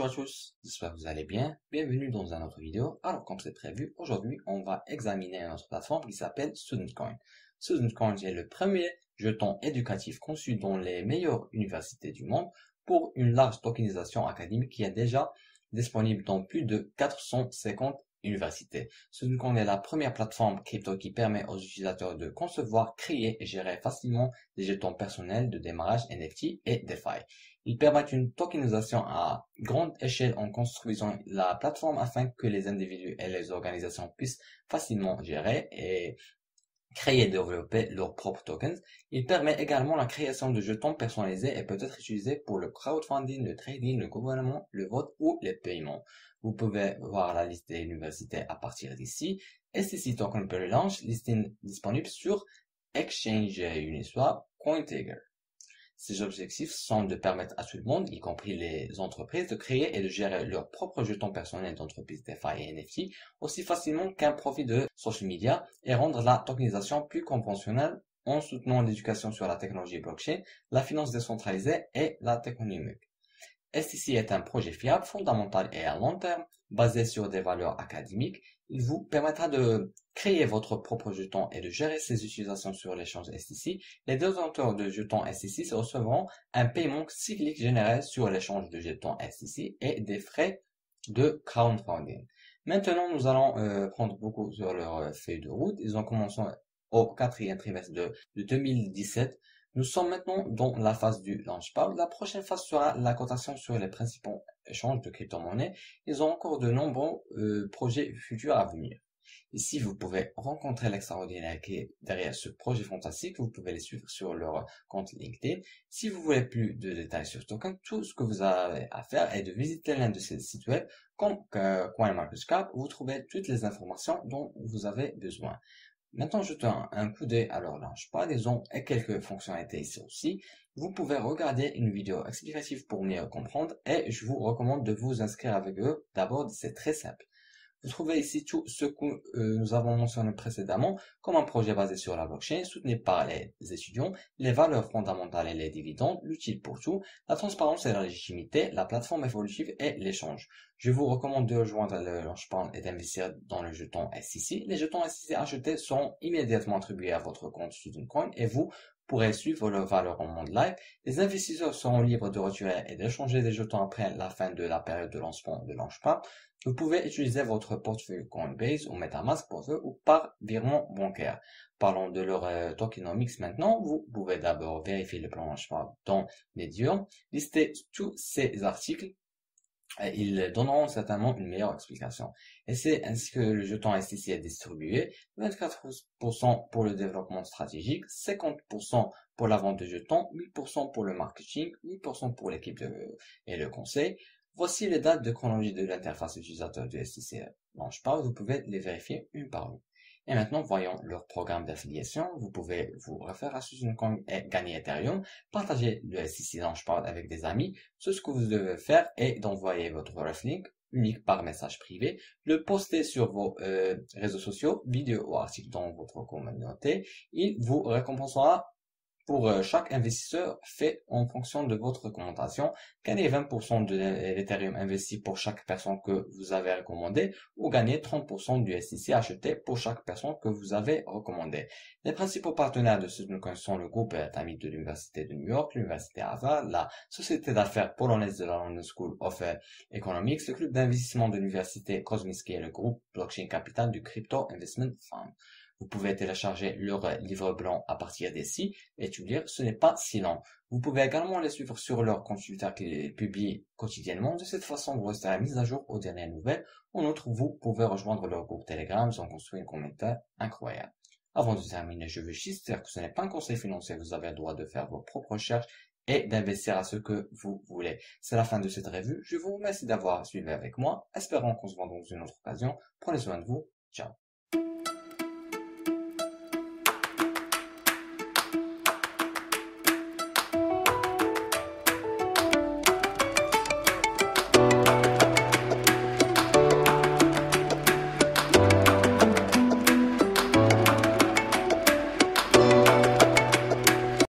Bonjour à tous, j'espère que vous allez bien. Bienvenue dans une autre vidéo. Alors, comme c'est prévu, aujourd'hui, on va examiner notre plateforme qui s'appelle StudentCoin. StudentCoin est le premier jeton éducatif conçu dans les meilleures universités du monde pour une large tokenisation académique qui est déjà disponible dans plus de 450 universités. StudentCoin est la première plateforme crypto qui permet aux utilisateurs de concevoir, créer et gérer facilement des jetons personnels de démarrage NFT et DeFi. Ils permettent une tokenisation à grande échelle en construisant la plateforme afin que les individus et les organisations puissent facilement gérer et créer et développer leurs propres tokens. Il permet également la création de jetons personnalisés et peut être utilisé pour le crowdfunding, le trading, le gouvernement, le vote ou les paiements. Vous pouvez voir la liste des universités à partir d'ici. STC Token Pre-Launch, listing disponible sur Exchange, Uniswap, CoinTiger. Ces objectifs sont de permettre à tout le monde, y compris les entreprises, de créer et de gérer leurs propres jetons personnels d'entreprise DeFi et NFT aussi facilement qu'un profit de social media et rendre la tokenisation plus conventionnelle en soutenant l'éducation sur la technologie blockchain, la finance décentralisée et la technologie. STC est un projet fiable, fondamental et à long terme, basé sur des valeurs académiques. Il vous permettra de créer votre propre jeton et de gérer ses utilisations sur l'échange STC. Les détenteurs de jetons STC recevront un paiement cyclique généré sur l'échange de jetons STC et des frais de crowdfunding. Maintenant, nous allons prendre beaucoup sur leur feuille de route. Ils ont commencé au quatrième trimestre de 2017. Nous sommes maintenant dans la phase du launchpad. La prochaine phase sera la cotation sur les principaux échanges de crypto-monnaies. Ils ont encore de nombreux projets futurs à venir. Ici, vous pouvez rencontrer l'extraordinaire qui est derrière ce projet fantastique. Vous pouvez les suivre sur leur compte LinkedIn. Si vous voulez plus de détails sur Token, tout ce que vous avez à faire est de visiter l'un de ces sites web comme CoinMarketCap. Vous trouvez toutes les informations dont vous avez besoin. Maintenant, jetez un coup d'œil à leur launchpad. Ils ont quelques fonctionnalités ici aussi. Vous pouvez regarder une vidéo explicative pour mieux comprendre et je vous recommande de vous inscrire avec eux. D'abord, c'est très simple. Vous trouvez ici tout ce que nous avons mentionné précédemment comme un projet basé sur la blockchain, soutenu par les étudiants, les valeurs fondamentales et les dividendes, l'utile pour tout, la transparence et la légitimité, la plateforme évolutive et l'échange. Je vous recommande de rejoindre le launchpad et d'investir dans le jeton STC. Les jetons STC achetés seront immédiatement attribués à votre compte StudentCoin et vous pourrez suivre leur valeur en mode live. Les investisseurs seront libres de retirer et d'échanger des jetons après la fin de la période de lancement de launchpad. Vous pouvez utiliser votre portefeuille Coinbase ou MetaMask pour eux ou par virement bancaire. Parlons de leur tokenomics maintenant. Vous pouvez d'abord vérifier le plan launchpad dans Medium, lister tous ces articles. Ils donneront certainement une meilleure explication. Et c'est ainsi que le jeton STC est distribué. 24% pour le développement stratégique, 50% pour la vente de jetons, 8% pour le marketing, 8% pour l'équipe et le conseil. Voici les dates de chronologie de l'interface utilisateur du STC Launchpad. Vous pouvez les vérifier une par une. Et maintenant, voyons leur programme d'affiliation. Vous pouvez vous référer à StudentCoin et gagner Ethereum. Partagez le STC Launchpad avec des amis. Ce que vous devez faire est d'envoyer votre ref link unique par message privé, le poster sur vos réseaux sociaux, vidéos ou articles dans votre communauté. Il vous récompensera pour chaque investisseur fait en fonction de votre recommandation. Gagnez 20% de l'Ethereum investi pour chaque personne que vous avez recommandé ou gagnez 30% du STC acheté pour chaque personne que vous avez recommandé. Les principaux partenaires de ce token sont le groupe Tamil de l'Université de New York, l'Université Harvard, la Société d'affaires polonaise de la London School of Economics, le club d'investissement de l'Université Kosminski et le groupe Blockchain Capital du Crypto Investment Fund. Vous pouvez télécharger leur livre blanc à partir d'ici et tout lire, ce n'est pas si lent. Vous pouvez également les suivre sur leur compte Twitter qu'ils publient quotidiennement. De cette façon, vous resterez mise à jour aux dernières nouvelles. En outre, vous pouvez rejoindre leur groupe Telegram, ils ont construit un commentaire incroyable. Avant de terminer, je veux juste dire que ce n'est pas un conseil financier, vous avez le droit de faire vos propres recherches et d'investir à ce que vous voulez. C'est la fin de cette revue. Je vous remercie d'avoir suivi avec moi. Espérons qu'on se voit dans une autre occasion. Prenez soin de vous. Ciao.